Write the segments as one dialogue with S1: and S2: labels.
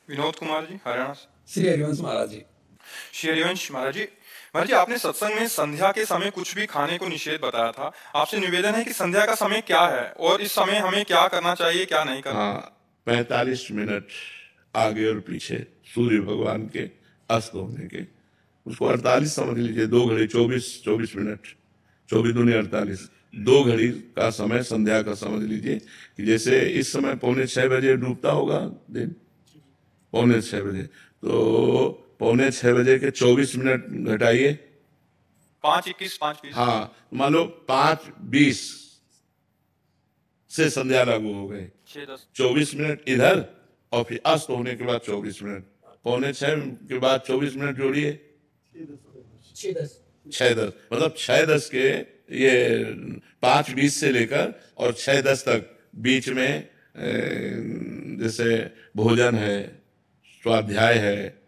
S1: विनोद कुमार जी, हरियाणा से।
S2: श्री हरिवंश महाराज जी।
S1: श्री हरिवंश महाराज जी, आपने सत्संग में संध्या के समय कुछ भी खाने को निषेध बताया था। आपसे निवेदन है कि संध्या का समय क्या है और इस समय हमें क्या करना चाहिए, क्या नहीं करना।
S3: हाँ, 45 मिनट आगे और पीछे सूर्य भगवान के अस्त होने के, उसको 48 समझ लीजिए। 2 घड़ी 24 मिनट, 24 दूनी 48, 2 घड़ी का समय संध्या का समझ लीजिए। कि जैसे इस समय 5:45 डूबता होगा दिन, 5:45, तो 5:45 के 24 मिनट घटाइए,
S1: 5:21, 5:20।
S3: हाँ, मान लो 5:20 से संध्या लागू हो गई।
S1: 6:10।
S3: 24 मिनट इधर और फिर अस्त होने के बाद 24 मिनट, 5:45 के बाद 24 मिनट जोड़िए, 6:10, मतलब 6:10 के ये 5:20 से लेकर और 6:10 तक बीच में जैसे भोजन है, स्वाध्याय है,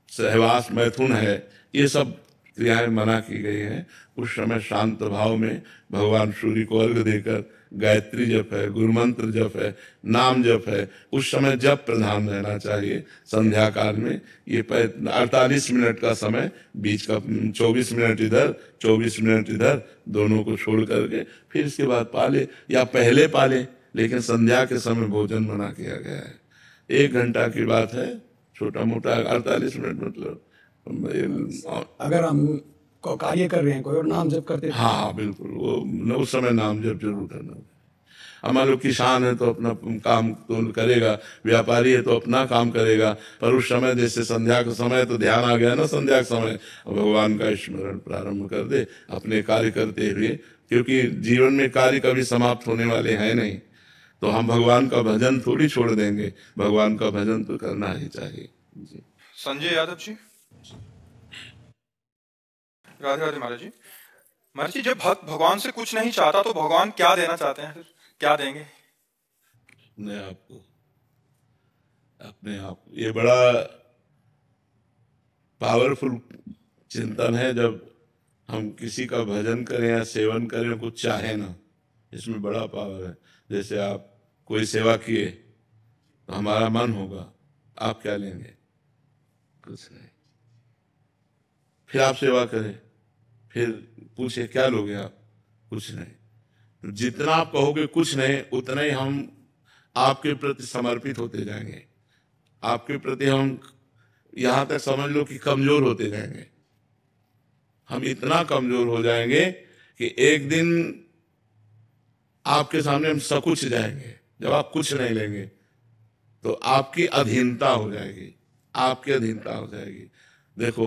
S3: सहवास मैथुन है, ये सब क्रियाएं मना की गई हैं। उस समय शांत भाव में भगवान सूर्य को अर्घ देकर गायत्री जप है, गुरु मंत्र जप है, नाम जप है, उस समय जप प्रधान रहना चाहिए। संध्या काल में ये 48 मिनट का समय, बीच का 24 मिनट इधर 24 मिनट इधर, दोनों को छोड़ करके फिर इसके बाद पाले या पहले पाले, लेकिन संध्या के समय भोजन मना किया गया है। 1 घंटा की बात है, छोटा मोटा 48 मिनट मतलब।
S2: अगर हम को कार्य कर रहे हैं कोई और नाम जप करते हैं,
S3: हाँ बिल्कुल, वो उस समय नाम जप जरूर करना। हमारे लोग किसान है तो अपना काम तो करेगा, व्यापारी है तो अपना काम करेगा, पर उस समय जैसे संध्या का समय तो ध्यान आ गया ना, संध्या का समय भगवान का स्मरण प्रारंभ कर दे अपने कार्य करते हुए, क्योंकि जीवन में कार्य कभी समाप्त होने वाले हैं नहीं। तो हम भगवान का भजन थोड़ी छोड़ देंगे, भगवान का भजन तो करना ही चाहिए जी।
S1: संजय यादव जी। राधे राधे महाराज जी। महाराज जी, जब भक्त भगवान से कुछ नहीं चाहता तो भगवान क्या देना चाहते हैं, फिर क्या देंगे?
S3: अपने आप को, अपने आप, ये बड़ा पावरफुल चिंतन है। जब हम किसी का भजन करें या सेवन करें, कुछ चाहे ना, इसमें बड़ा पावर है। जैसे आप कोई सेवा किए तो हमारा मन होगा, आप क्या लेंगे? कुछ नहीं। फिर आप सेवा करें, फिर पूछे क्या लोगे आप? कुछ नहीं। तो जितना आप कहोगे कुछ नहीं, उतना ही हम आपके प्रति समर्पित होते जाएंगे, आपके प्रति हम यहां तक समझ लो कि कमजोर होते जाएंगे। हम इतना कमजोर हो जाएंगे कि एक दिन आपके सामने हम सकुच जाएंगे। जब आप कुछ नहीं लेंगे तो आपकी अधीनता हो जाएगी, आपकी अधीनता हो जाएगी। देखो,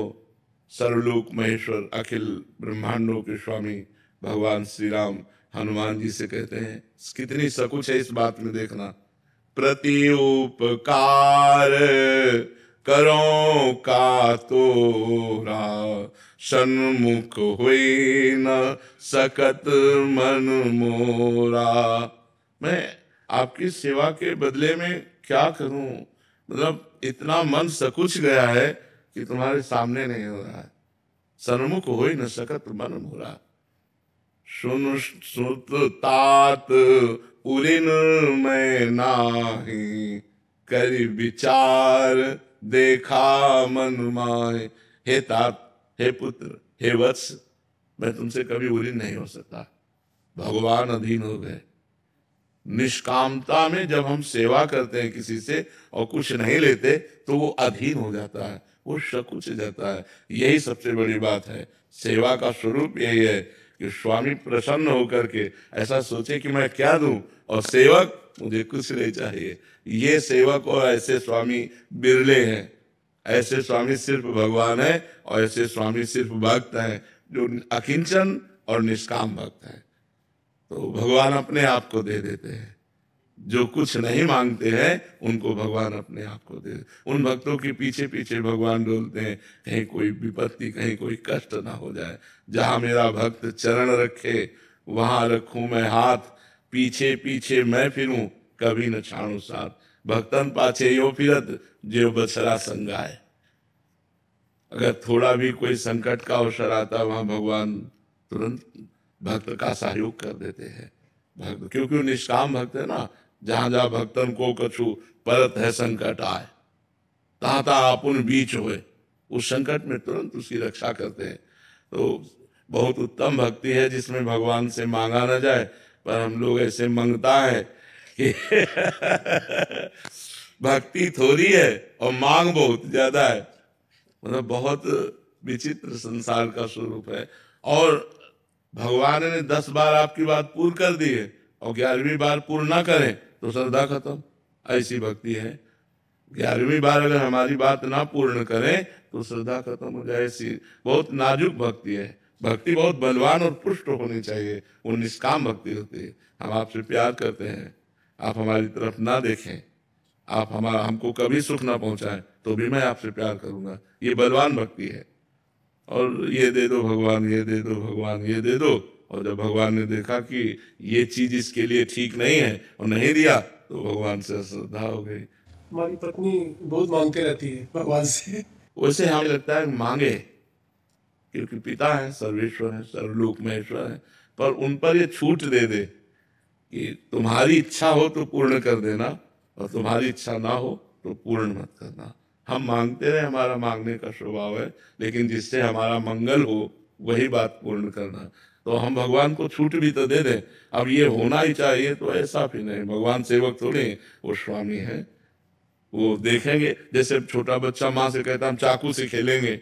S3: सर्वलोक महेश्वर अखिल ब्रह्मांडों के स्वामी भगवान श्री राम हनुमान जी से कहते हैं, कितनी सकुच है इस बात में देखना। प्रति उपकार करो का तोरा, सन्मुख हुई न सकत मन मोरा। मैं आपकी सेवा के बदले में क्या करूं? मतलब इतना मन सकुच गया है कि तुम्हारे सामने नहीं हो रहा है। सन्मुख हो ही न सकत मन मोरा, सुन सुत तात उरिन मैं नाही, करि विचार देखा मन माहे। हे तात, हे पुत्र, हे वत्स, मैं तुमसे कभी उरिन नहीं हो सकता। भगवान अधीन हो गए। निष्कामता में जब हम सेवा करते हैं किसी से और कुछ नहीं लेते तो वो अधीन हो जाता है, वो सकुच जाता है। यही सबसे बड़ी बात है। सेवा का स्वरूप यही है कि स्वामी प्रसन्न होकर के ऐसा सोचे कि मैं क्या दूं, और सेवक मुझे कुछ नहीं चाहिए। ये सेवक और ऐसे स्वामी बिरले हैं। ऐसे स्वामी सिर्फ भगवान है, और ऐसे स्वामी सिर्फ भक्त हैं जो अकिंचन और निष्काम भक्त हैं। तो भगवान अपने आप को दे देते हैं। जो कुछ नहीं मांगते हैं उनको भगवान अपने आप को दे। उन भक्तों के पीछे पीछे भगवान डोलते हैं, कहीं कोई विपत्ति, कहीं कोई कष्ट ना हो जाए। जहां मेरा भक्त चरण रखे वहां रखूं मैं हाथ, पीछे पीछे मैं फिरूं कभी न छाणु साथ। भक्तन पाछे यो फिरत जो बछड़ा संगाए। अगर थोड़ा भी कोई संकट का अवसर आता, वहां भगवान तुरंत भक्त का सहयोग कर देते हैं। भक्त क्योंकि वो निष्काम भक्त है ना। जहां जहां भक्तन को कछु परत है संकट आए, ताता आपुन बीच होए, उस संकट में तुरंत उसकी रक्षा करते हैं। तो बहुत उत्तम भक्ति है जिसमें भगवान से मांगा न जाए, पर हम लोग ऐसे मांगता है कि भक्ति थोड़ी है और मांग बहुत ज्यादा है। मतलब बहुत विचित्र संसार का स्वरूप है। और भगवान ने 10 बार आपकी बात पूर्ण कर दी है और 11वीं बार पूर्ण ना करें तो श्रद्धा खत्म, ऐसी भक्ति है। 11वीं बार अगर हमारी बात ना पूर्ण करें तो श्रद्धा खत्म हो जाए, ऐसी बहुत नाजुक भक्ति है। भक्ति बहुत बलवान और पुष्ट होनी चाहिए, वो निष्काम भक्ति होती है। हम आपसे प्यार करते हैं, आप हमारी तरफ ना देखें, आप हमको कभी सुख ना पहुंचाएं तो भी मैं आपसे प्यार करूंगा, ये बलवान भक्ति है। और ये दे दो भगवान, ये दे दो भगवान, ये दे दो, और जब भगवान ने देखा कि ये चीज इसके लिए ठीक नहीं है और नहीं दिया तो भगवान से श्रद्धा हो गई।
S2: हमारी पत्नी बहुत मांगते रहती है भगवान से।
S3: वैसे हमें लगता है मांगे, क्योंकि पिता है, सर्वेश्वर है, सर्वलोक महेश्वर है, पर उन पर ये छूट दे दे कि तुम्हारी इच्छा हो तो पूर्ण कर देना और तुम्हारी इच्छा ना हो तो पूर्ण मत करना। हम मांगते रहे, हमारा मांगने का स्वभाव है, लेकिन जिससे हमारा मंगल हो वही बात पूर्ण करना। तो हम भगवान को छूट भी तो दे दें, अब ये होना ही चाहिए तो ऐसा भी नहीं। भगवान सेवक थोड़े, वो स्वामी है, वो देखेंगे। जैसे छोटा बच्चा माँ से कहता हम चाकू से खेलेंगे,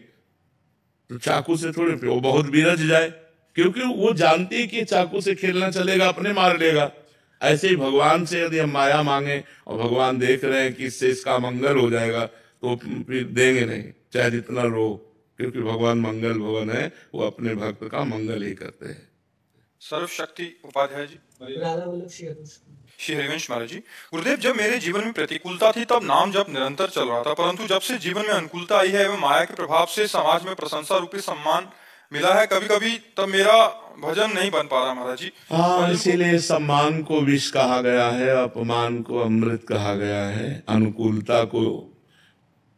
S3: तो चाकू से थोड़े, वो बहुत बिरज जाए, क्योंकि वो जानती है कि चाकू से खेलना चलेगा, अपने मार लेगा। ऐसे ही भगवान से यदि हम माया मांगे और भगवान देख रहे हैं कि इससे इसका मंगल हो जाएगा तो फिर देंगे नहीं, चाहे जितना रो, क्योंकि भगवान मंगल भवन है, वो अपने भक्त का मंगल ही करते हैं।
S1: सर्वशक्ति उपाध्याय जी। श्री हरिवंश महाराज जी। गुरुदेव, जब मेरे जीवन में प्रतिकूलता थी तब नाम जप निरंतर चल रहा था, परंतु जब से जीवन में अनुकूलता आई है एवं माया के प्रभाव से समाज में प्रशंसा रूपी सम्मान मिला है कभी कभी, तब मेरा भजन नहीं बन पा रहा महाराज जी।
S3: हाँ, इसीलिए सम्मान को विष कहा गया है, अपमान को अमृत कहा गया है। अनुकूलता को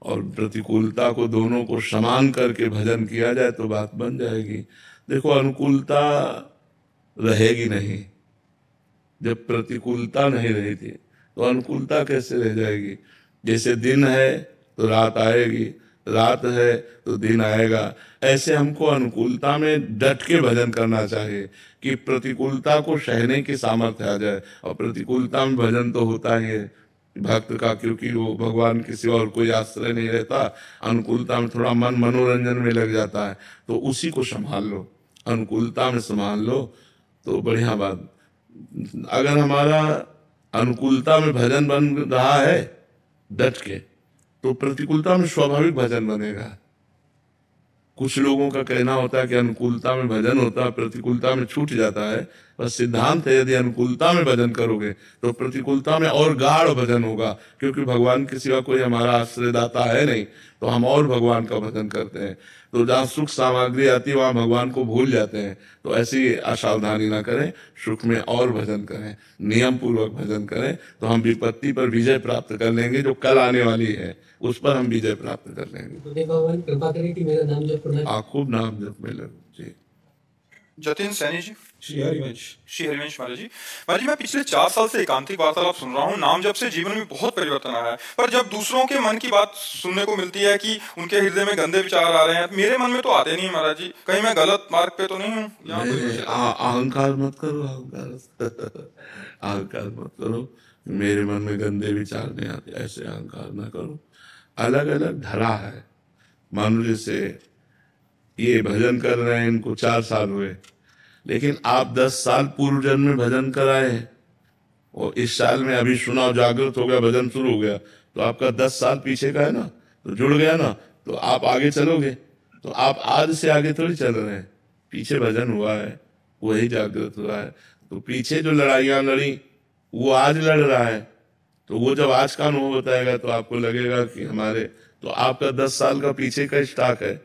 S3: और प्रतिकूलता को दोनों को समान करके भजन किया जाए तो बात बन जाएगी। देखो, अनुकूलता रहेगी नहीं, जब प्रतिकूलता नहीं रही थी तो अनुकूलता कैसे रह जाएगी। जैसे दिन है तो रात आएगी, रात है तो दिन आएगा। ऐसे हमको अनुकूलता में डट के भजन करना चाहिए कि प्रतिकूलता को सहने की सामर्थ्य आ जाए। और प्रतिकूलता में भजन तो होता ही है भक्त का, क्योंकि वो भगवान के सिवा और कोई आश्रय नहीं रहता। अनुकूलता में थोड़ा मन मनोरंजन में लग जाता है, तो उसी को संभाल लो, अनुकूलता में संभाल लो तो बढ़िया बात। अगर हमारा अनुकूलता में भजन बन रहा है डट के, तो प्रतिकूलता में स्वाभाविक भजन बनेगा। कुछ लोगों का कहना होता है कि अनुकूलता में भजन होता है, प्रतिकूलता में छूट जाता है। पर सिद्धांत है, यदि अनुकूलता में भजन करोगे तो प्रतिकूलता में और गाढ़ भजन होगा, क्योंकि भगवान के सिवा कोई हमारा आश्रयदाता है नहीं, तो हम और भगवान का भजन करते हैं। तो जहाँ सुख सामग्री आती है वहाँ भगवान को भूल जाते हैं। तो ऐसी असावधानी ना करें, सुख में और भजन करें, नियम पूर्वक भजन करें, तो हम विपत्ति पर विजय प्राप्त कर लेंगे। जो कल आने वाली है उस पर हम विजय प्राप्त कर लेंगे।
S2: भगवान कृपा करें कि मेरा नाम जप करना।
S3: खूब नाम जप में लगो जी।
S1: जतिन सैनी जी।
S2: श्री हरिवंश।
S1: श्री हरिवंश महाराज जी। महाराज जी, मैं पिछले 4 साल से एकांतिक वार्तालाप सुन रहा हूँ। नाम जप से जीवन में बहुत परिवर्तन आया है, पर जब दूसरों के मन की बात सुनने को मिलती है कि उनके हृदय में गंदे विचार आ रहे हैं, मेरे मन में तो आते नहीं महाराज जी। कहीं मैं गलत मार्ग पे तो नहीं हूँ?
S3: अहंकार मत करो, अहंकार मत करो। मेरे मन में गंदे विचार नहीं आते, ऐसे अहंकार ना करो। अलग अलग धरा है। मान लो जैसे ये भजन कर रहे हैं, इनको 4 साल हुए, लेकिन आप 10 साल पूर्व जन्म में भजन कराए हैं और इस साल में अभी सुना, जागृत हो गया, भजन शुरू हो गया, तो आपका 10 साल पीछे का है ना, तो जुड़ गया ना, तो आप आगे चलोगे। तो आप आज से आगे थोड़ी चल रहे हैं, पीछे भजन हुआ है, वही जागृत हुआ है। तो पीछे जो लड़ाइयाँ लड़ी वो आज लड़ रहा है, तो वो जब आज का अनुभव बताएगा तो आपको लगेगा कि हमारे, तो आपका 10 साल का पीछे का स्टॉक है,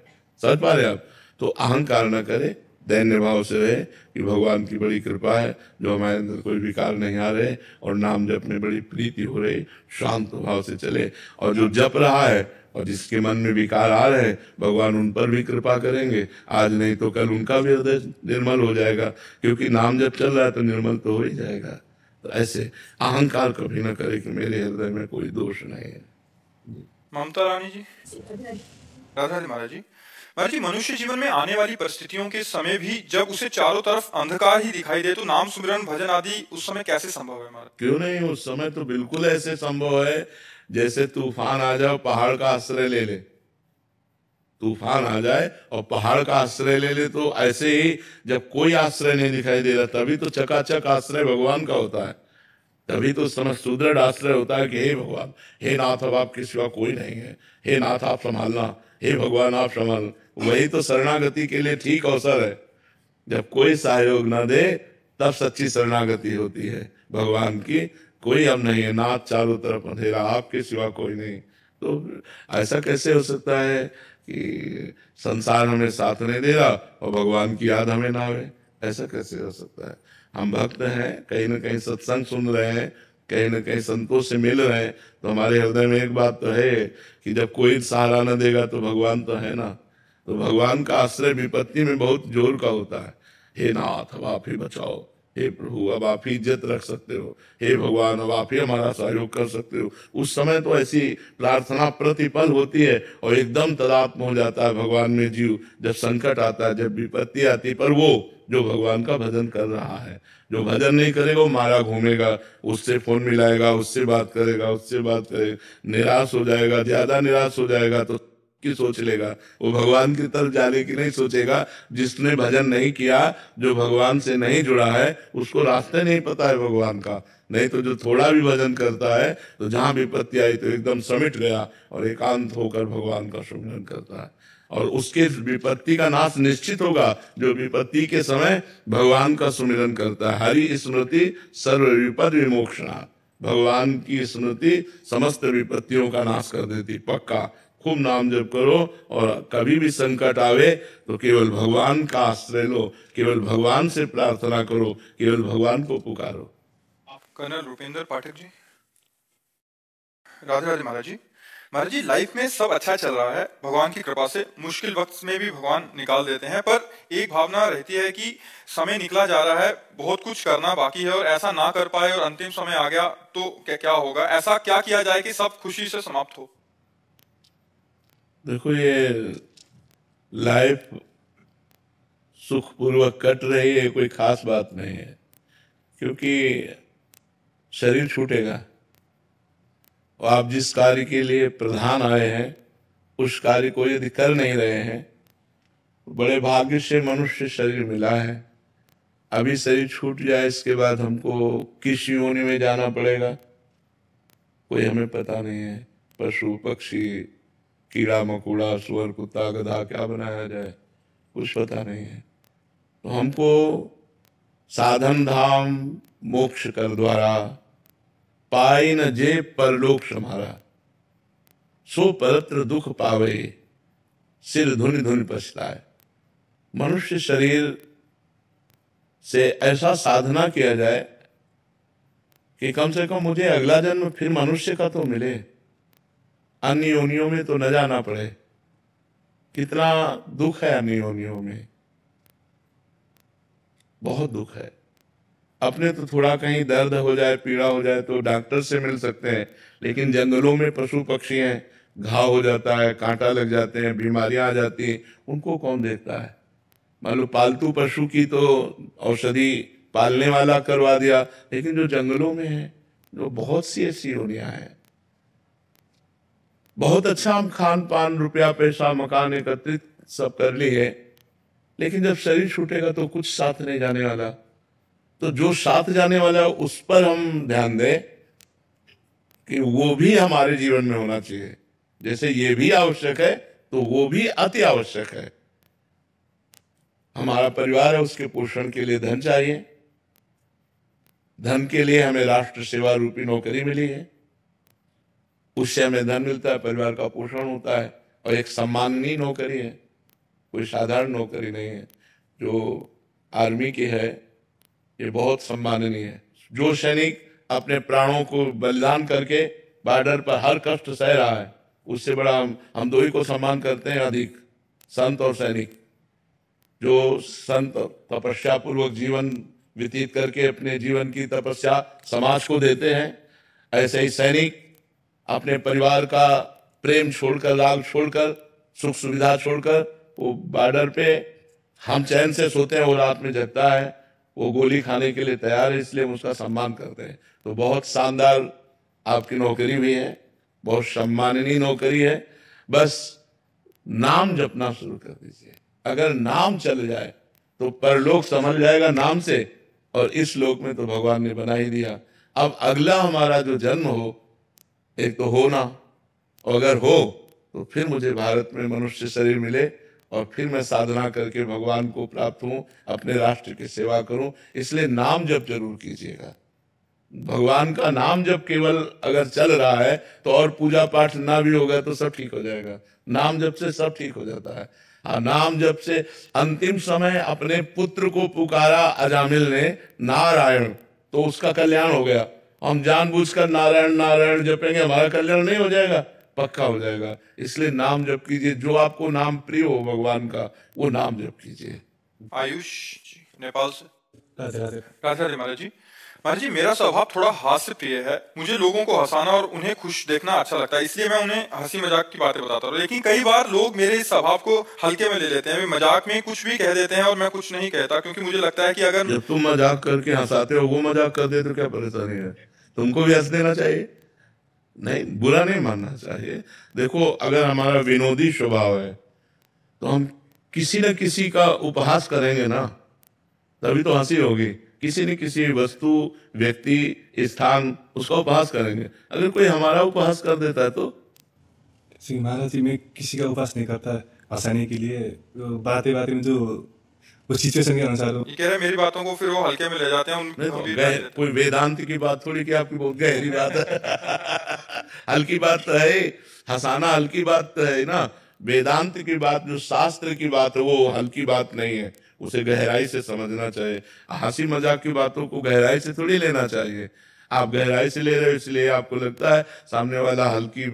S3: समझ पा रहे आप। तो अहंकार न करे, दैन्य भाव से रहे कि भगवान की बड़ी कृपा है जो हमारे अंदर कोई विकार नहीं आ रहे और नाम जप में बड़ी प्रीति हो रही, शांत भाव से चले। और जो जप रहा है और जिसके मन में विकार आ रहे हैं, भगवान उन पर भी कृपा करेंगे। आज नहीं तो कल उनका भी हृदय निर्मल हो जाएगा, क्योंकि नाम जप चल रहा है तो निर्मल तो हो ही जाएगा। तो ऐसे अहंकार कभी ना करे कि मेरे हृदय में कोई दोष नहीं है।
S1: ममता रानी जी। राधा रानी महाराज जी। महाराज जी, मनुष्य जीवन में आने वाली परिस्थितियों के समय भी जब उसे चारों तरफ अंधकार ही दिखाई दे तो नाम सुमिरन भजन आदि उस समय कैसे संभव है महाराज?
S3: क्यों नहीं, उस समय तो बिल्कुल ऐसे संभव है जैसे तूफान आ जाए, पहाड़ का आश्रय ले ले। तूफान आ जाए और पहाड़ का आश्रय ले ले, तो ऐसे ही जब कोई आश्रय नहीं दिखाई दे रहा तभी तो चकाचक आश्रय भगवान का होता है। तभी तो समय सुदृढ़ आश्रय होता है कि हे भगवान, हे नाथ, अब आपके सिवा कोई नहीं है, हे नाथ आप संभालना, हे भगवान आप संभाल। वही तो शरणागति के लिए ठीक अवसर है। जब कोई सहयोग न दे तब सच्ची शरणागति होती है भगवान की। कोई अब नहीं है, नाथ चारों तरफ अंधेरा, आपके सिवा कोई नहीं। तो ऐसा कैसे हो सकता है कि संसार हमें साथ नहीं दे रहा और भगवान की याद हमें ना आवे? ऐसा कैसे हो सकता है? हम भक्त हैं, कहीं ना कहीं सत्संग सुन रहे हैं, कहीं ना कहीं संतों से मिल रहे हैं, तो हमारे हृदय में एक बात तो है कि जब कोई सहारा न देगा तो भगवान तो है ना। तो भगवान का आश्रय विपत्ति में बहुत जोर का होता है। हे नाथ, अब आप ही बचाओ, हे प्रभु अब आप ही इज्जत रख सकते हो, हे भगवान अब आप ही हमारा सहयोग कर सकते हो। उस समय तो ऐसी प्रार्थना प्रतिपल होती है और एकदम तदात्म हो जाता है भगवान में जीव। जब संकट आता है, जब विपत्ति आती है, पर वो जो भगवान का भजन कर रहा है, जो भजन नहीं करेगा वो मारा घूमेगा, उससे फोन मिलाएगा, उससे बात करेगा, उससे बात करेगा, निराश हो जाएगा, ज्यादा निराश हो जाएगा तो की सोच लेगा, वो भगवान की तरफ जाने की नहीं सोचेगा। जिसने भजन नहीं किया, जो भगवान से नहीं जुड़ा है, उसको रास्ते नहीं पता है भगवान का। नहीं तो जो थोड़ा भी भजन करता है तो जहां विपत्ति आई तो एकदम समिट गया और एकांत होकर भगवान का सुमिरन करता है, और उसके विपत्ति का नाश निश्चित होगा जो विपत्ति के समय भगवान का सुमिरन करता है। हरि स्मृति सर्व विपद विमोक्षणा, भगवान की स्मृति समस्त विपत्तियों का नाश कर देती। पक्का खूब नाम जप करो और कभी भी संकट आवे तो केवल भगवान का आश्रय लो, केवल भगवान से प्रार्थना करो, केवल भगवान को पुकारो।
S1: कर्नल रुपेंद्र पाठक जी। राधे राधे महाराज जी। महाराज जी, लाइफ में सब अच्छा चल रहा है, भगवान की कृपा से मुश्किल वक्त में भी भगवान निकाल देते हैं, पर एक भावना रहती है कि समय निकला जा रहा है, बहुत कुछ करना बाकी है और ऐसा ना कर पाए और अंतिम समय आ गया तो क्या होगा? ऐसा क्या किया जाए कि सब खुशी से समाप्त हो?
S3: देखो, ये लाइफ सुखपूर्वक कट रही है, कोई खास बात नहीं है, क्योंकि शरीर छूटेगा और आप जिस कार्य के लिए प्रधान आए हैं उस कार्य को यदि कर नहीं रहे हैं, बड़े भाग्य से मनुष्य शरीर मिला है। अभी शरीर छूट जाए, इसके बाद हमको किस योनि में जाना पड़ेगा कोई हमें पता नहीं है। पशु पक्षी, कीड़ा मकोड़ा, सुअर कुत्ता गधा क्या बनाया जाए कुछ पता नहीं है। तो हमको साधन धाम मोक्ष कर द्वारा पाई न जे परलोक समारा, सो परत्र दुख पावे सिर धुनि धुनि पछताए। मनुष्य शरीर से ऐसा साधना किया जाए कि कम से कम मुझे अगला जन्म फिर मनुष्य का तो मिले, अन्य योनियों में तो न जाना पड़े। कितना दुख है अन्य योनियों में, बहुत दुख है। अपने तो थोड़ा कहीं दर्द हो जाए, पीड़ा हो जाए तो डॉक्टर से मिल सकते हैं, लेकिन जंगलों में पशु पक्षी हैं, घाव हो जाता है, कांटा लग जाते हैं, बीमारियां आ जाती हैं, उनको कौन देखता है? मान लो पालतू पशु की तो औषधि पालने वाला करवा दिया, लेकिन जो जंगलों में है, जो बहुत सी ऐसी योनियां हैं, बहुत अच्छा हम खान पान, रुपया पैसा, मकान एकत्रित सब कर लिए, लेकिन जब शरीर छूटेगा तो कुछ साथ नहीं जाने वाला। तो जो साथ जाने वाला है उस पर हम ध्यान दें कि वो भी हमारे जीवन में होना चाहिए। जैसे ये भी आवश्यक है तो वो भी अति आवश्यक है। हमारा परिवार है, उसके पोषण के लिए धन चाहिए। धन के लिए हमें राष्ट्र सेवा रूपी नौकरी मिली है, उससे हमें धन मिलता है, परिवार का पोषण होता है, और एक सम्माननीय नौकरी है, कोई साधारण नौकरी नहीं है। जो आर्मी की है ये बहुत सम्माननीय है। जो सैनिक अपने प्राणों को बलिदान करके बॉर्डर पर हर कष्ट सह रहा है, उससे बड़ा हम दो ही को सम्मान करते हैं अधिक, संत और सैनिक। जो संत तपस्या पूर्वक जीवन व्यतीत करके अपने जीवन की तपस्या समाज को देते हैं, ऐसे ही सैनिक अपने परिवार का प्रेम छोड़कर, राग छोड़कर, सुख सुविधा छोड़कर वो बॉर्डर पे हम चैन से सोते हैं, वो रात में जगता है, वो गोली खाने के लिए तैयार है, इसलिए हम उसका सम्मान करते हैं। तो बहुत शानदार आपकी नौकरी भी है, बहुत सम्माननीय नौकरी है। बस नाम जपना शुरू कर दीजिए। अगर नाम चल जाए तो परलोक समझ जाएगा नाम से, और इस लोक में तो भगवान ने बना ही दिया। अब अगला हमारा जो जन्म हो, एक तो होना, और अगर हो तो फिर मुझे भारत में मनुष्य शरीर मिले और फिर मैं साधना करके भगवान को प्राप्त हूं, अपने राष्ट्र की सेवा करूं। इसलिए नाम जप जरूर कीजिएगा। भगवान का नाम जब केवल अगर चल रहा है तो, और पूजा पाठ ना भी होगा तो सब ठीक हो जाएगा। नाम जप से सब ठीक हो जाता है। हाँ, नाम जप से अंतिम समय अपने पुत्र को पुकारा अजामिल ने नारायण, तो उसका कल्याण हो गया। हम जानबूझकर नारायण नारायण जपेंगे, हमारा कल्याण नहीं हो जाएगा, पक्का हो जाएगा। इसलिए नाम जप कीजिए, जो आपको नाम प्रिय हो भगवान का, वो नाम जप कीजिए।
S1: आयुष जी नेपाल से।
S2: राधे राधे।
S1: राधे राधे महाराज जी। महाराज जी, मेरा स्वभाव थोड़ा हास्य प्रिय है। मुझे लोगों को हंसाना और उन्हें खुश देखना अच्छा लगता है, इसलिए मैं उन्हें हंसी मजाक की बातें बताता हूँ। लेकिन कई बार लोग मेरे इस स्वभाव को हल्के में ले लेते हैं, वे मजाक में कुछ भी कह देते हैं और मैं कुछ नहीं कहता, क्योंकि मुझे लगता है कि अगर
S3: जब तुम मजाक करके हंसाते हो, वो मजाक कर दे तो क्या परेशानी है? तुमको भी हंस देना चाहिए, नहीं, बुरा नहीं मानना चाहिए। देखो, अगर हमारा विनोदी स्वभाव है तो हम किसी न किसी का उपहास करेंगे ना, तभी तो हंसी होगी। किसी न किसी वस्तु, व्यक्ति, स्थान, उसका उपहास करेंगे। अगर कोई हमारा उपहास कर देता है तो
S4: महाराज जी, मैं किसी का उपहास नहीं करता हंसाने के लिए। बातें बातें में जो उस सिचुएशन के अनुसार
S1: ये कह रहे मेरी बातों को फिर वो हल्के में ले जाते हैं।
S3: नहीं तो कोई वेदांत की बात थोड़ी कि आपकी बहुत गहरी बात है। हल्की बात तो है, हंसाना हल्की बात तो है ना। वेदांत की बात, जो शास्त्र की बात है, वो हल्की बात नहीं है, उसे गहराई से समझना चाहिए। हंसी मजाक की बातों को गहराई से थोड़ी लेना चाहिए। आप गहराई से ले रहे हो, इसलिए आपको लगता है सामने वाला हल्की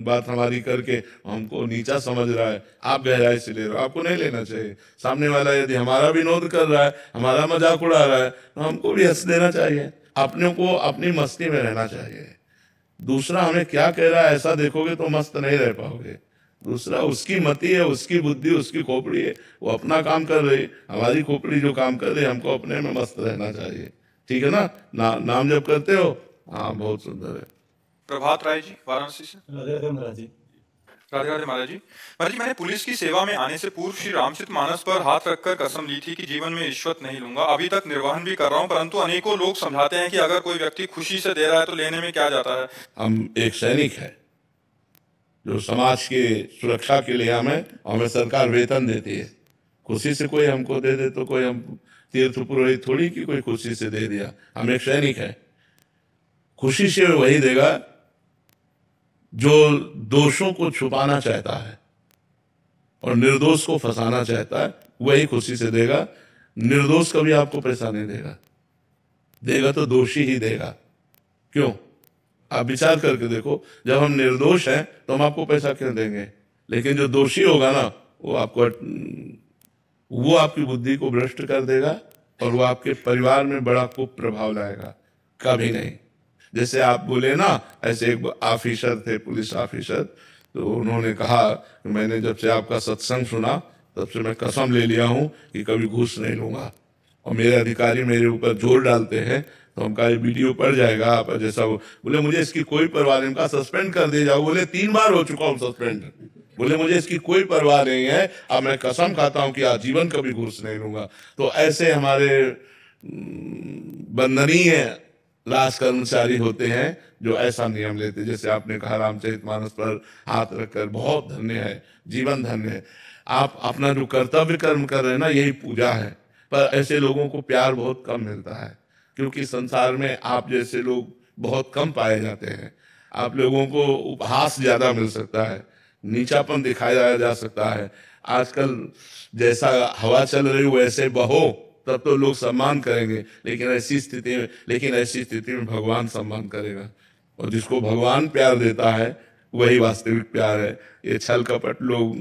S3: बात हमारी करके हमको नीचा समझ रहा है। आप गहराई से ले रहे हो, आपको नहीं लेना चाहिए। सामने वाला यदि हमारा विनोद कर रहा है, हमारा मजाक उड़ा रहा है, तो हमको भी हंस देना चाहिए। अपने को अपनी मस्ती में रहना चाहिए। दूसरा हमें क्या कह रहा है ऐसा देखोगे तो मस्त नहीं रह पाओगे। दूसरा उसकी मति है, उसकी बुद्धि, उसकी खोपड़ी है, वो अपना काम कर रही, हमारी खोपड़ी जो काम कर रही है, हमको अपने में मस्त रहना चाहिए। ठीक है ना? नाम जब करते हो, हाँ, बहुत सुंदर है।
S1: प्रभात राय जी वाराणसी से।
S4: राधे राधे महाराज जी।
S1: राधे राधे महाराज जी। महाराज जी, मैंने पुलिस की सेवा में आने से पूर्व श्री रामचरितमानस पर हाथ रखकर कसम ली थी कि जीवन में रिश्वत नहीं लूंगा। अभी तक निर्वहन भी कर रहा हूं, परंतु अनेकों लोग समझाते हैं कि अगर कोई व्यक्ति खुशी से दे रहा है तो लेने में क्या जाता है।
S3: हम एक सैनिक है जो समाज की सुरक्षा के लिए हमें सरकार वेतन देती है। खुशी से कोई हमको दे दे तो कोई हम तीर्थ पुरोहित थोड़ी कि कोई खुशी से दे दिया। हम एक सैनिक है। खुशी से वही देगा जो दोषों को छुपाना चाहता है और निर्दोष को फंसाना चाहता है, वही खुशी से देगा। निर्दोष कभी आपको पैसा नहीं देगा, देगा तो दोषी ही देगा। क्यों? आप विचार करके देखो, जब हम निर्दोष हैं तो हम आपको पैसा क्यों देंगे? लेकिन जो दोषी होगा ना, वो आपकी बुद्धि को भ्रष्ट कर देगा और वो आपके परिवार में बड़ा कुप्रभाव लाएगा। कभी नहीं। जैसे आप बोले ना, ऐसे एक ऑफिसर थे, पुलिस ऑफिसर, तो उन्होंने कहा कि मैंने जब से आपका सत्संग सुना तब से मैं कसम ले लिया हूं कि कभी घूस नहीं लूंगा। और मेरे अधिकारी मेरे ऊपर जोर डालते हैं, तो हम कहा वीडियो पड़ जाएगा आप जैसा। बोले मुझे इसकी कोई परवाह नहीं। कहा सस्पेंड कर दिया जाओ। बोले 3 बार हो चुका हूं सस्पेंड। बोले मुझे इसकी कोई परवाह नहीं है, अब मैं कसम खाता हूं कि आजीवन कभी घूस नहीं लूंगा। तो ऐसे हमारे वंदनीय राज कर्मचारी होते हैं जो ऐसा नियम लेते। जैसे आपने कहा रामचरितमानस पर हाथ रखकर, बहुत धन्य है, जीवन धन्य है। आप अपना जो कर्तव्य कर्म कर रहे हैं ना, यही पूजा है। पर ऐसे लोगों को प्यार बहुत कम मिलता है, क्योंकि संसार में आप जैसे लोग बहुत कम पाए जाते हैं। आप लोगों को उपहास ज्यादा मिल सकता है, नीचापन दिखाया जा सकता है। आजकल जैसा हवा चल रही वैसे बहो तब तो लोग सम्मान करेंगे, लेकिन ऐसी स्थिति में भगवान सम्मान करेगा। और जिसको भगवान प्यार देता है वही वास्तविक प्यार है। ये छल कपट लोग,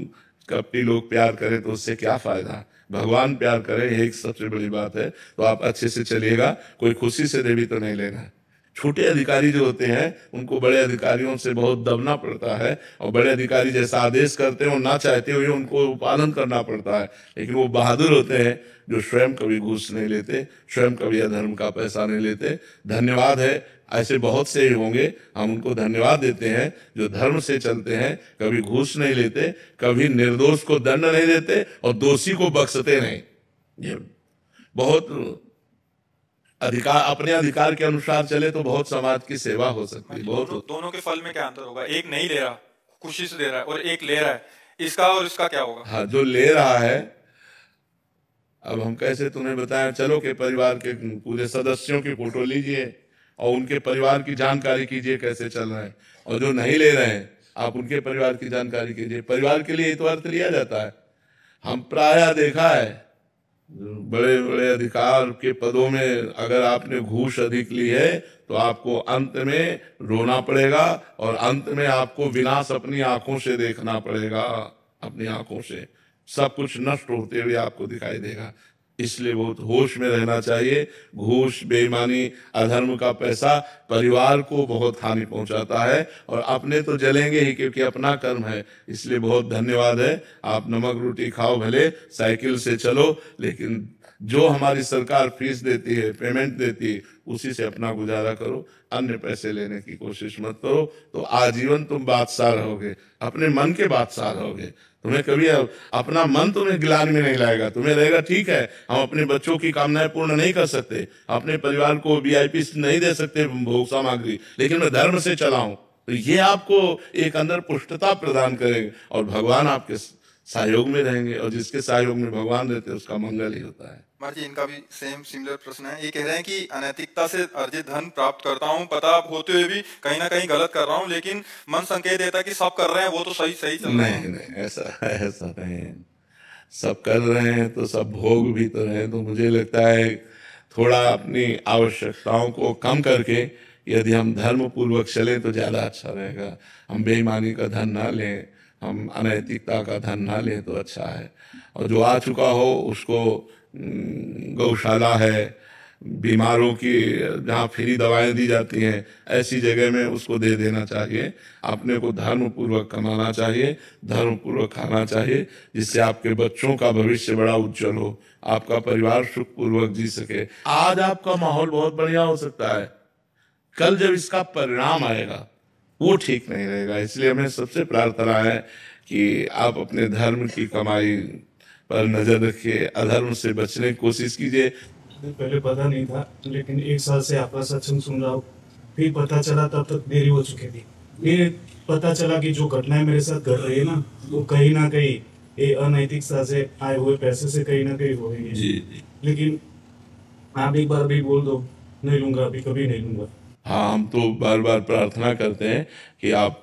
S3: कपटी लोग प्यार करें तो उससे क्या फायदा? भगवान प्यार करे, यही सबसे बड़ी बात है। तो आप अच्छे से चलिएगा। कोई खुशी से देवी तो नहीं लेना, छोटे अधिकारी जो होते हैं उनको बड़े अधिकारियों से बहुत दबना पड़ता है, और बड़े अधिकारी जैसा आदेश करते हैं और ना चाहते हुए उनको पालन करना पड़ता है। लेकिन वो बहादुर होते हैं जो स्वयं कभी घूस नहीं लेते, स्वयं कभी अधर्म का पैसा नहीं लेते। धन्यवाद है, ऐसे बहुत से ही होंगे, हम उनको धन्यवाद देते हैं जो धर्म से चलते हैं, कभी घूस नहीं लेते, कभी निर्दोष को दंड नहीं देते और दोषी को बख्शते नहीं। ये बहुत अधिकार, अपने अधिकार के अनुसार चले तो बहुत समाज की सेवा हो सकती है। बहुत
S1: दोनों के फल में क्या अंतर होगा? एक नहीं ले रहा, खुशी से दे रहा है, और एक ले रहा है, इसका और इसका क्या होगा?
S3: हाँ, जो ले रहा है, अब हम कैसे तुम्हें बताएं, चलो के परिवार के पूरे सदस्यों की फोटो लीजिए और उनके परिवार की जानकारी कीजिए कैसे चल रहे हैं, और जो नहीं ले रहे हैं आप उनके परिवार की जानकारी कीजिए। परिवार के लिए तो अर्थ लिया जाता है। हम प्रायः देखा है बड़े बड़े अधिकार के पदों में अगर आपने घूस अधिक ली है तो आपको अंत में रोना पड़ेगा, और अंत में आपको विनाश अपनी आंखों से देखना पड़ेगा। अपनी आंखों से सब कुछ नष्ट होते हुए आपको दिखाई देगा। इसलिए बहुत होश में रहना चाहिए। घूस, बेईमानी, अधर्म का पैसा परिवार को बहुत हानि पहुंचाता है, और अपने तो जलेंगे ही क्योंकि अपना कर्म है। इसलिए बहुत धन्यवाद है, आप नमक रोटी खाओ, भले साइकिल से चलो, लेकिन जो हमारी सरकार फीस देती है, पेमेंट देती है, उसी से अपना गुजारा करो। अन्य पैसे लेने की कोशिश मत करो, तो आजीवन तुम बादशाह रहोगे, अपने मन के बादशाह रहोगे। तुम्हें कभी अपना मन तुम्हें गिलाने में नहीं लाएगा। तुम्हें रहेगा ठीक है, हम अपने बच्चों की कामनाएं पूर्ण नहीं कर सकते, अपने परिवार को वीआईपी नहीं दे सकते भोग सामग्री, लेकिन मैं धर्म से चला हूं, तो ये आपको एक अंदर पुष्टता प्रदान करेगा, और भगवान आपके सहयोग में रहेंगे, और जिसके सहयोग में भगवान रहते हैं उसका मंगल ही होता है।
S1: महाराज जी, इनका भी सिमिलर प्रश्न है। ये कह रहे हैं कि अनैतिकता से अर्जित धन प्राप्त करता हूँ, पता होते हुए भी कहीं ना कहीं गलत कर रहा हूँ, लेकिन मन संकेत देता है कि सब कर रहे हैं, वो तो सही सही चल रहे हैं।
S3: नहीं, ऐसा नहीं, सब कर रहे हैं तो सब भोग भी तो रहे। तो मुझे लगता है थोड़ा अपनी आवश्यकताओं को कम करके यदि हम धर्म पूर्वक चले तो ज्यादा अच्छा रहेगा। हम बेईमानी का धन ना लें, हम अनैतिकता का धन ना लें तो अच्छा है। और जो आ चुका हो उसको गौशाला है, बीमारों की जहाँ फ्री दवाएं दी जाती हैं, ऐसी जगह में उसको दे देना चाहिए। अपने को धर्म पूर्वक कमाना चाहिए, धर्म पूर्वक खाना चाहिए, जिससे आपके बच्चों का भविष्य बड़ा उज्जवल हो, आपका परिवार सुख पूर्वक जी सके। आज आपका माहौल बहुत बढ़िया हो सकता है, कल जब इसका परिणाम आएगा वो ठीक नहीं रहेगा। इसलिए हमें सबसे प्रार्थना है कि आप अपने धर्म की कमाई पर नजर रखिए, अधर्म से बचने की कोशिश कीजिए।
S2: पहले पता नहीं था, लेकिन 1 साल से आपका सत्संग सुन रहा हूँ, फिर पता चला, तब तक देरी हो चुकी थी। फिर पता चला कि जो घटनाएं मेरे साथ घट रही है ना, वो कहीं ना कहीं ये अनैतिकता से आए हुए पैसे से कहीं ना कहीं हो रही है।
S3: जी।
S2: लेकिन आप एक बार भी बोल दो, नहीं लूंगा, अभी कभी नहीं लूंगा।
S3: हाँ, हम तो बार बार प्रार्थना करते हैं कि आप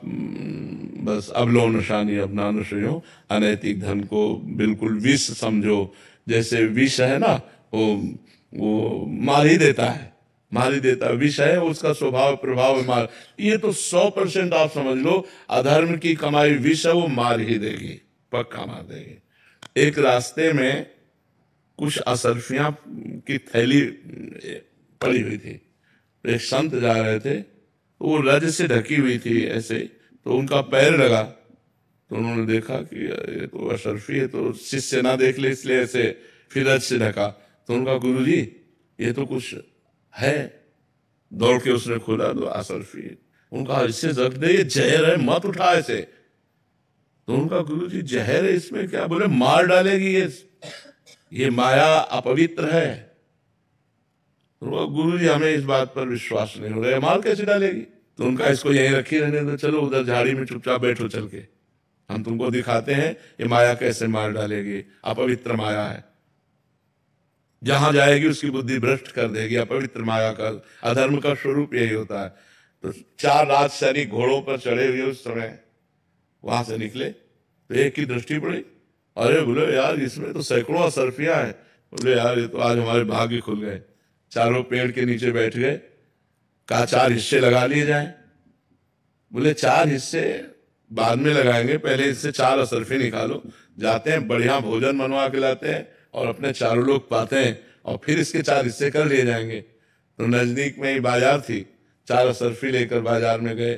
S3: बस अब लो नशानी अपना नशो, अनैतिक धन को बिल्कुल विष समझो। जैसे विष है ना, वो मार ही देता है, मार ही देता है। विष है, उसका स्वभाव प्रभाव मार। ये तो 100% आप समझ लो, अधर्म की कमाई विष है, वो मार ही देगी, पक्का मार देगी। एक रास्ते में कुछ असरफियां की थैली पड़ी हुई थी, एक संत जा रहे थे, तो वो रज से ढकी हुई थी ऐसे, तो उनका पैर लगा, तो उन्होंने देखा कि ये तो अशरफी है, तो शिष्य ना देख ले इसलिए ऐसे फिर रज से ढका। तो उनका गुरुजी ये तो कुछ है, दौड़ के उसने खोला तो अशरफी। उनका इससे जग दे, ये जहर है, मत उठा ऐसे। तो उनका गुरुजी जहर है इसमें क्या? बोले मार डालेगी ये माया अपवित्र है। तो गुरु जी हमें इस बात पर विश्वास नहीं हो रहा है, मार कैसे डालेगी? तो उनका इसको यहीं रखी रहने दो, चलो उधर झाड़ी में चुपचाप बैठो, चल के हम तुमको दिखाते हैं ये माया कैसे मार डालेगी। अपवित्र माया है, जहां जाएगी उसकी बुद्धि भ्रष्ट कर देगी। अपवित्र माया का, अधर्म का स्वरूप यही होता है। तो 4 राज सैनिक घोड़ों पर चढ़े हुए उस समय वहां से निकले, तो एक की दृष्टि पड़ी, अरे बोले यार इसमें तो सैकड़ों असरफियां हैं। बोले यार ये तो आज हमारे भाग्य खुल गए। चारों पेड़ के नीचे बैठ गए, कहा 4 हिस्से लगा लिए जाएं। बोले 4 हिस्से बाद में लगाएंगे, पहले इससे 4 असरफी निकालो। जाते हैं, बढ़िया भोजन बनवा के लाते हैं और अपने चारों लोग पाते हैं, और फिर इसके 4 हिस्से कर लिए जाएंगे। तो नजदीक में ही बाजार थी, 4 असरफी लेकर बाजार में गए।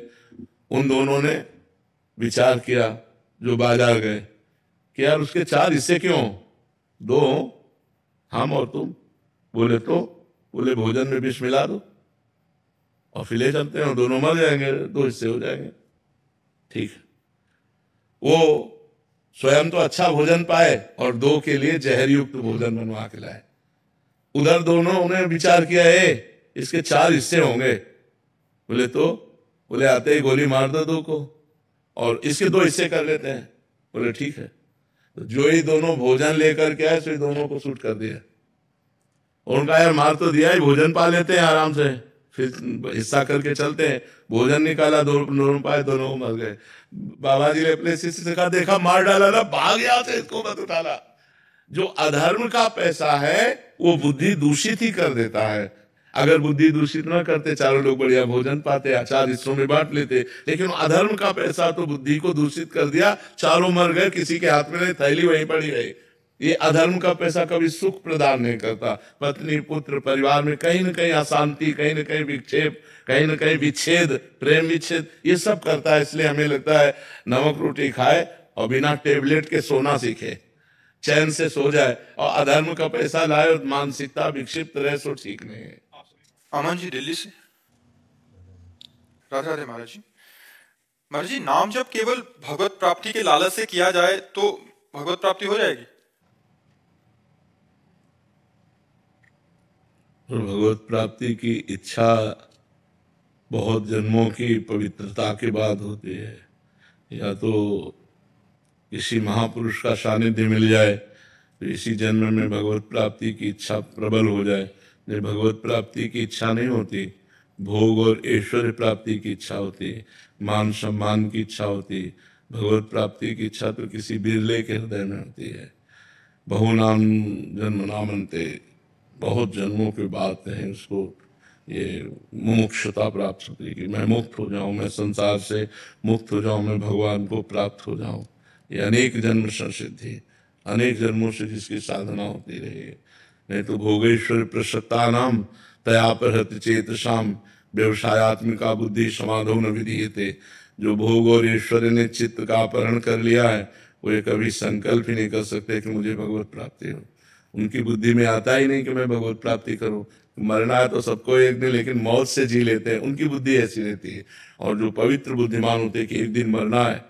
S3: उन दोनों ने विचार किया, जो बाजार गए, कि यार उसके 4 हिस्से क्यों, 2 हम और तुम। बोले भोजन में विष मिला दो और फिर ले चलते हैं, दोनों मर जाएंगे, 2 हिस्से हो जाएंगे। ठीक है, वो स्वयं तो अच्छा भोजन पाए और 2 के लिए जहर युक्त भोजन बनवा के लाए। उधर दोनों ने विचार किया, इसके 4 हिस्से होंगे। बोले आते ही गोली मार दो 2 को और इसके 2 हिस्से कर लेते हैं। बोले ठीक है। तो जो ही दोनों भोजन लेकर के आए, सो ही दोनों को शूट कर दिया। और उनका यार मार तो दिया ही, भोजन पा लेते हैं आराम से, फिर हिस्सा करके चलते हैं। भोजन निकाला, दोनों पाए, दोनों मर गए। बाबा जी ने अपने शिष्य से कहा, देखा मार डाला ना, भाग यहाँ से, इसको मत उठाना। जो अधर्म का पैसा है वो बुद्धि दूषित ही कर देता है। अगर बुद्धि दूषित ना करते, चारों लोग बढ़िया भोजन पाते, 4 हिस्सों में बांट लेते। लेकिन अधर्म का पैसा तो बुद्धि को दूषित कर दिया, चारों मर गए, किसी के हाथ में नहीं, थैली वहीं पड़ी रही। ये अधर्म का पैसा कभी सुख प्रदान नहीं करता। पत्नी, पुत्र, परिवार में कहीं न कहीं अशांति, कहीं न कहीं विक्षेप, कहीं न कहीं विच्छेद, प्रेम विच्छेद, ये सब करता है। इसलिए हमें लगता है नमक रोटी खाए और बिना टेबलेट के सोना सीखे, चैन से सो जाए, और अधर्म का पैसा लाए और मानसिकता विक्षिप्त रहे, सो ठीक नहीं है।
S1: अमन जी दिल्ली से। राधे राधे महाराज जी। महाराज जी, नाम जब केवल भगवत प्राप्ति के लालच से किया जाए तो भगवत प्राप्ति हो जाएगी?
S3: और भगवत प्राप्ति की इच्छा बहुत जन्मों की पवित्रता के बाद होती है। या तो किसी महापुरुष का सानिध्य मिल जाए तो इसी जन्म में भगवत प्राप्ति की इच्छा प्रबल हो जाए। जब भगवत प्राप्ति की इच्छा नहीं होती, भोग और ऐश्वर्य प्राप्ति की इच्छा होती, मान सम्मान की इच्छा होती। भगवत प्राप्ति की इच्छा तो किसी बिरले के हृदय में होती है। बहुनाम जन्म नामन्ते, बहुत जन्मों के बाद कहें उसको, ये मुमुक्षुता प्राप्त होती है कि मैं मुक्त हो जाऊं, मैं संसार से मुक्त हो जाऊं, मैं भगवान को प्राप्त हो जाऊं। ये अनेक जन्म संसिद्धि, अनेक जन्मों से जिसकी साधना होती रही है। नहीं तो भोगेश्वर प्रसक्ता नाम तया प्रहत चेतसाम व्यवसायत्मिका बुद्धि समाधो न विधीयते। जो भोग और ऐश्वर्य ने चित्त का अपहरण कर लिया है, वो ये कभी संकल्प ही नहीं कर सकते कि मुझे भगवत प्राप्ति हो। उनकी बुद्धि में आता ही नहीं कि मैं भगवत प्राप्ति करूं। मरना है तो सबको एक दिन, लेकिन मौत से जी लेते हैं, उनकी बुद्धि ऐसी रहती है। और जो पवित्र बुद्धिमान होते हैं कि एक दिन मरना है,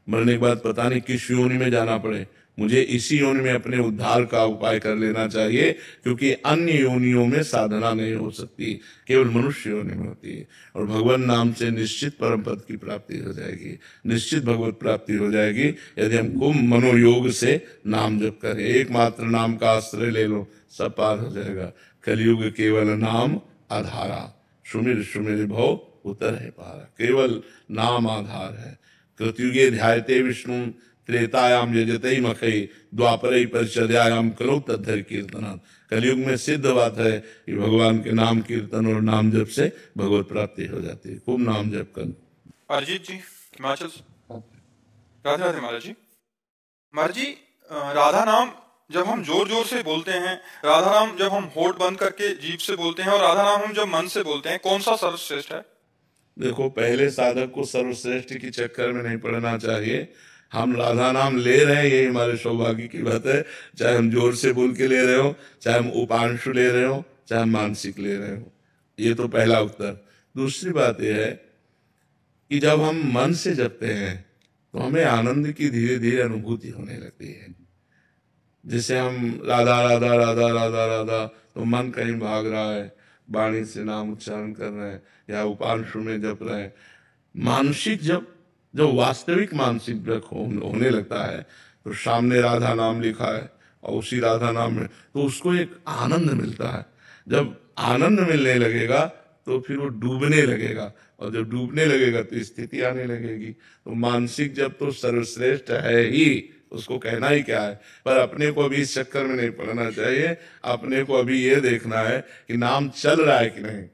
S3: मरने के बाद पता नहीं किस योनि में जाना पड़े, मुझे इसी योनि में अपने उद्धार का उपाय कर लेना चाहिए, क्योंकि अन्य योनियों में साधना नहीं हो सकती, केवल मनुष्य योनि में होती है। और भगवान नाम से निश्चित परम पद की प्राप्ति हो जाएगी, निश्चित भगवत प्राप्ति हो जाएगी, यदि हम खूब मनोयोग से नाम जप करें। एकमात्र नाम का आश्रय ले लो, सब पार हो जाएगा। कलयुग केवल नाम आधारा, सुमिर सुमिर भव उतर है पारा। केवल नाम आधार है। कृतयुगे ध्यायते विष्णु त्रेतायाम यजते मखई द्वापरे परिचर्यायाम करो तद्धर कीर्तन। कलयुग में सिद्ध बात है कि भगवान के नाम कीर्तन और नाम जप से भगवत प्राप्ति हो जाती है। खूब नाम जप कर।
S1: अरिजीत जी हिमाचल से। राधे राधे महाराज जी। महाराज जी, राधा नाम जब हम जोर जोर से बोलते हैं, राधा नाम जब हम होठ बंद करके जीभ से बोलते हैं, और राधा नाम हम जब मन से बोलते हैं, कौन सा सर्वश्रेष्ठ है?
S3: देखो, पहले साधक को सर्वश्रेष्ठ के चक्कर में नहीं पड़ना चाहिए। हम राधा नाम ले रहे हैं, यही हमारे सौभाग्य की बात है। चाहे हम जोर से बोल के ले रहे हो, चाहे हम उपांशु ले रहे हो, चाहे हम मानसिक ले रहे हो। ये तो पहला उत्तर। दूसरी बात यह है कि जब हम मन से जपते हैं तो हमें आनंद की धीरे धीरे अनुभूति होने लगती है। जैसे हम राधा राधा राधा राधा राधा, तो मन कहीं भाग रहा है, वाणी से नाम उच्चारण कर रहे हैं, या उपांशु में जप रहे हैं। मानसिक जब वास्तविक मानसिक जप होने लगता है, तो सामने राधा नाम लिखा है और उसी राधा नाम में तो उसको एक आनंद मिलता है। जब आनंद मिलने लगेगा तो फिर वो डूबने लगेगा, और जब डूबने लगेगा तो स्थिति आने लगेगी। तो मानसिक जप तो सर्वश्रेष्ठ है ही, उसको कहना ही क्या है। पर अपने को अभी इस चक्कर में नहीं पड़ना चाहिए। अपने को अभी ये देखना है कि नाम चल रहा है कि नहीं।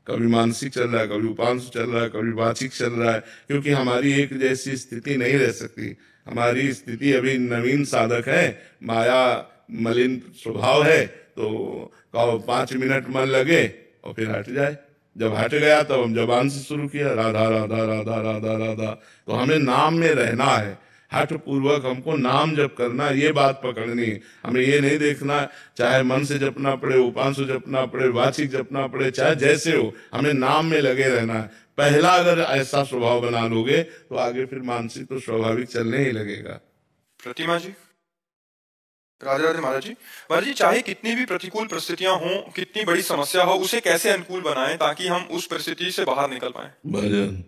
S3: कभी मानसिक चल रहा है, कभी उपांशु चल रहा है, कभी वाचिक चल रहा है, क्योंकि हमारी एक जैसी स्थिति नहीं रह सकती। हमारी स्थिति अभी नवीन साधक है, माया मलिन स्वभाव है, तो 5 मिनट मन लगे और फिर हट जाए, जब हट गया तब हम जबान से शुरू किया राधा राधा राधा राधा राधा। तो हमें नाम में रहना है, हठ पूर्वक हमको नाम जप करना, ये बात पकड़नी। हमें ये नहीं देखना चाहे मन से जपना पड़े, उपांशु जपना पड़े, वाचिक जपना पड़े, चाहे जैसे हो, हमें नाम में लगे रहना है। पहला अगर ऐसा स्वभाव बना लोगे तो आगे फिर मानसिक तो स्वाभाविक चलने ही लगेगा।
S1: प्रतिमा जी, राधे राधे महाराज जी। महाराज जी, चाहे कितनी भी प्रतिकूल परिस्थितियां हों, कितनी बड़ी समस्या हो, उसे कैसे अनुकूल बनाएं ताकि हम उस परिस्थिति से बाहर निकल पाए?
S3: भजन।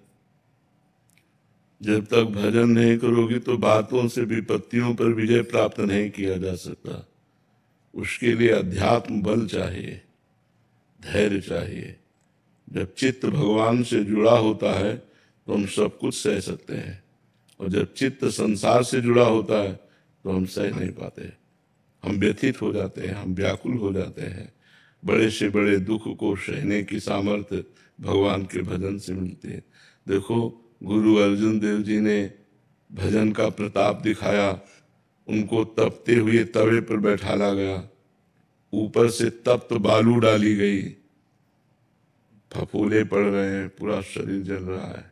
S3: जब तक भजन नहीं करोगे तो बातों से विपत्तियों पर विजय प्राप्त नहीं किया जा सकता। उसके लिए अध्यात्म बल चाहिए, धैर्य चाहिए। जब चित्त भगवान से जुड़ा होता है तो हम सब कुछ सह सकते हैं, और जब चित्त संसार से जुड़ा होता है तो हम सह नहीं पाते। हम व्यथित हो जाते हैं, हम व्याकुल हो जाते हैं। बड़े से बड़े दुख को सहने की सामर्थ्य भगवान के भजन से मिलती है। देखो, गुरु अर्जुन देव जी ने भजन का प्रताप दिखाया। उनको तपते हुए तवे पर बैठाला गया, ऊपर से तप्त बालू डाली गई, फफोले पड़ रहे हैं, पूरा शरीर जल रहा है,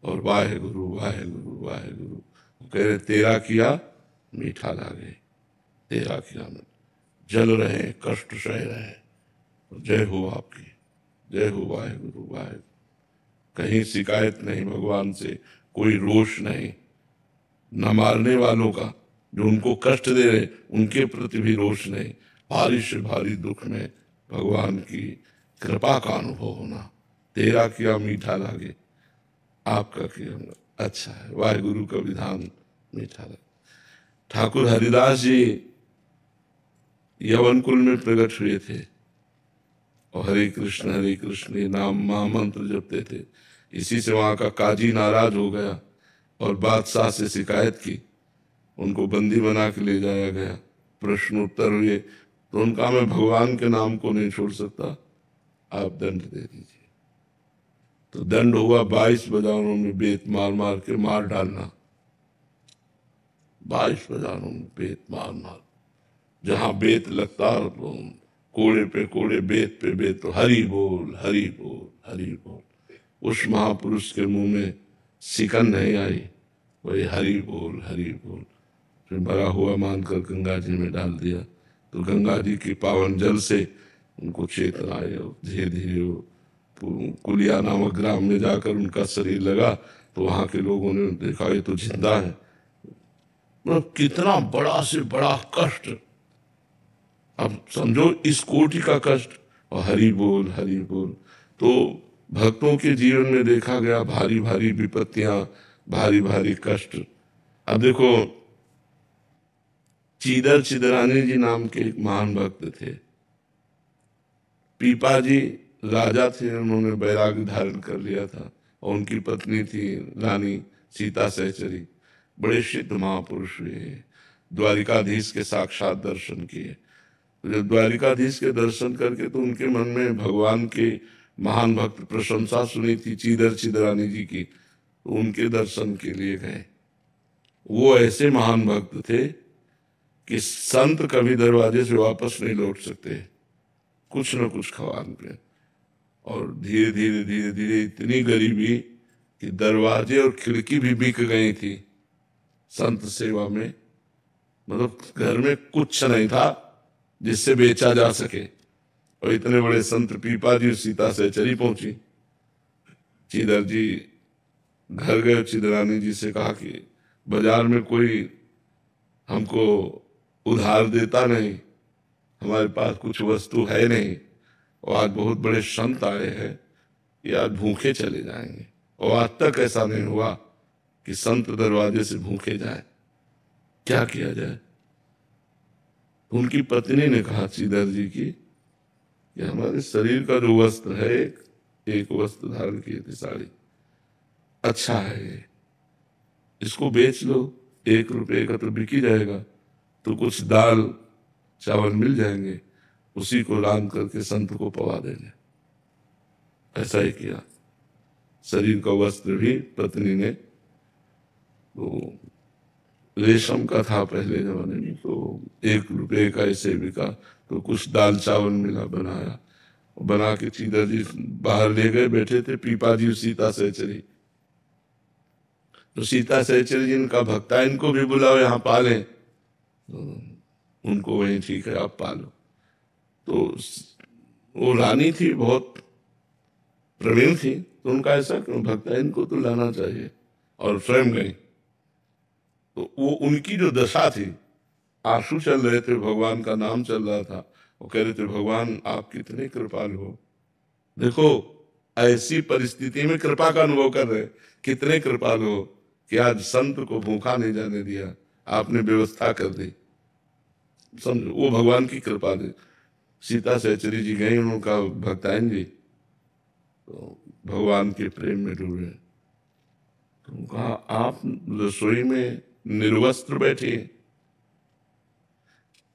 S3: और वाहे गुरु वाहे गुरु वाहे गुरु कह रहे, तेरा किया मीठा लागे, तेरा किया। जल रहे हैं, कष्ट सह रहे हैं, जय हो आपकी, जय हो वाहे गुरु वाहे। कहीं शिकायत नहीं भगवान से, कोई रोष नहीं। न मारने वालों का, जो उनको कष्ट दे रहे उनके प्रति भी रोष नहीं। भारी से भारी दुख में भगवान की कृपा का अनुभव होना, तेरा किया मीठा लागे, आपका किया अच्छा है, वाहेगुरु का विधान मीठा लगे। ठाकुर हरिदास जी यवन कुल में प्रकट हुए थे और हरे कृष्ण ये नाम महामंत्र जपते थे। इसी से वहां का काजी नाराज हो गया और बादशाह से शिकायत की, उनको बंदी बना के ले जाया गया। प्रश्न उत्तर हुए तो उनका, मैं भगवान के नाम को नहीं छोड़ सकता, आप दंड दे दीजिए। तो दंड हुआ 22 बाजारों में बेत मार मार के मार डालना। 22 बाजारों में बेत मार मार, जहां बेत लगता कोड़े पे कोड़े, बेत पे बेत, तो हरि बोल हरि बोल हरि बोल। उस महापुरुष के मुंह में सिकन नहीं आई, वही हरि बोल हरि बोल। फिर बड़ा हुआ मानकर गंगा जी में डाल दिया, तो गंगा जी की पावन जल से उनको चेतना आई, और धीरे धीरे कुलिया नामक ग्राम में जाकर उनका शरीर लगा, तो वहां के लोगों ने देखा ये तो जिंदा है। मतलब कितना बड़ा से बड़ा कष्ट, अब समझो इस कोटि का कष्ट, और हरि बोल हरि बोल। तो भक्तों के जीवन में देखा गया भारी भारी विपत्तियां, भारी भारी कष्ट। अब देखो, चीदर चिदरानी जी नाम के एक महान भक्त थे। पीपा जी राजा थे, उन्होंने बैराग धारण कर लिया था, और उनकी पत्नी थी रानी सीता सहचरी। बड़े सिद्ध महापुरुष हुए, द्वारिकाधीश के साक्षात दर्शन किए। जब द्वारिकाधीश के दर्शन करके तो उनके मन में भगवान के महान भक्त प्रशंसा सुनी थी चीदर चिदरानी जी की, तो उनके दर्शन के लिए गए। वो ऐसे महान भक्त थे कि संत कभी दरवाजे से वापस नहीं लौट सकते, कुछ न कुछ खवान पे। और धीरे धीरे धीरे धीरे इतनी गरीबी कि दरवाजे और खिड़की भी बिक गई थी संत सेवा में। मतलब घर में कुछ नहीं था जिससे बेचा जा सके, और इतने बड़े संत पीपा जी सीता सहचरी पहुंची। चीदर जी घर गए, चिदरानी जी से कहा कि बाजार में कोई हमको उधार देता नहीं, हमारे पास कुछ वस्तु है नहीं, और आज बहुत बड़े संत आए हैं, ये आज भूखे चले जाएंगे। और आज तक ऐसा नहीं हुआ कि संत दरवाजे से भूखे जाए, क्या किया जाए। उनकी पत्नी ने कहा चीदर जी की कि हमारे शरीर का जो वस्त्र है, एक वस्त्र धारण किए थे साड़ी, अच्छा है ये, इसको बेच लो, 1 रुपये का तो बिक ही जाएगा, तो कुछ दाल चावल मिल जाएंगे, उसी को दान करके संत को पवा देंगे। ऐसा ही किया। शरीर का वस्त्र भी पत्नी ने, तो रेशम का था पहले जमाने में, तो 1 रुपये का ऐसे बिका, तो कुछ दाल चावल मिला बनाया, बना के सीता जी बाहर ले गए, बैठे थे पीपा जी सीता सहचरी। तो सीता सहचरी जी इनका भक्ता, इनको भी बुलाओ यहाँ पालें। तो उनको वही ठीक है आप पालो। तो वो रानी थी, बहुत प्रवीण थी, तो उनका ऐसा क्यों भक्ता, इनको तो लाना चाहिए, और स्वयं गई। तो वो उनकी जो दशा थी, आंसू चल रहे थे, भगवान का नाम चल रहा था, वो कह रहे थे भगवान आप कितने कृपालु हो। देखो ऐसी परिस्थिति में कृपा का अनुभव कर रहे, कितने कृपालु हो कि आज संत को भूखा नहीं जाने दिया, आपने व्यवस्था कर दी। समझो वो भगवान की कृपा थी। सीता सहचरी जी गई, उनका भक्तायन जी तो भगवान के प्रेम में डूबे। तो कहा आप रसोई में निर्वस्त्र बैठे।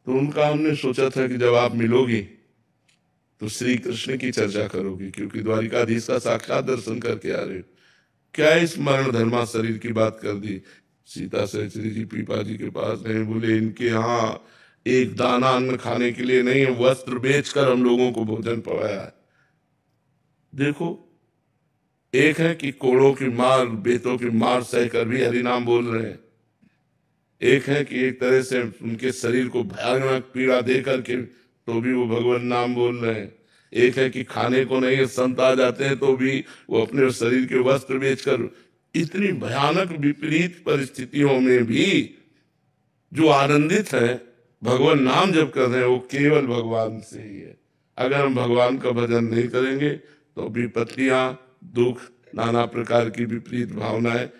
S3: तो उनका हमने सोचा था कि जब आप मिलोगी तो श्री कृष्ण की चर्चा करोगी, क्योंकि द्वारिकाधीश का साक्षात दर्शन करके आ रहे हो। क्या इस मरण धर्मा शरीर की बात कर दी। सीता सहचरी जी पीपा जी के पास गए, बोले इनके यहाँ एक दाना अन्न खाने के लिए नहीं, वस्त्र बेचकर हम लोगों को भोजन पवाया है। देखो एक है कि कोड़ों की मार, बेतों की मार सहकर भी हरि नाम बोल रहे हैं, एक है कि एक तरह से उनके शरीर को भयानक पीड़ा दे करके तो भी वो भगवान नाम बोल रहे हैं, एक है कि खाने को नहीं संत आ जाते हैं तो भी वो अपने शरीर के वस्त्र बेचकर। इतनी भयानक विपरीत परिस्थितियों में भी जो आनंदित है, भगवान नाम जब कर रहे हैं, वो केवल भगवान से ही है। अगर हम भगवान का भजन नहीं करेंगे तो विपत्तियां, दुख, नाना प्रकार की विपरीत भावनाएं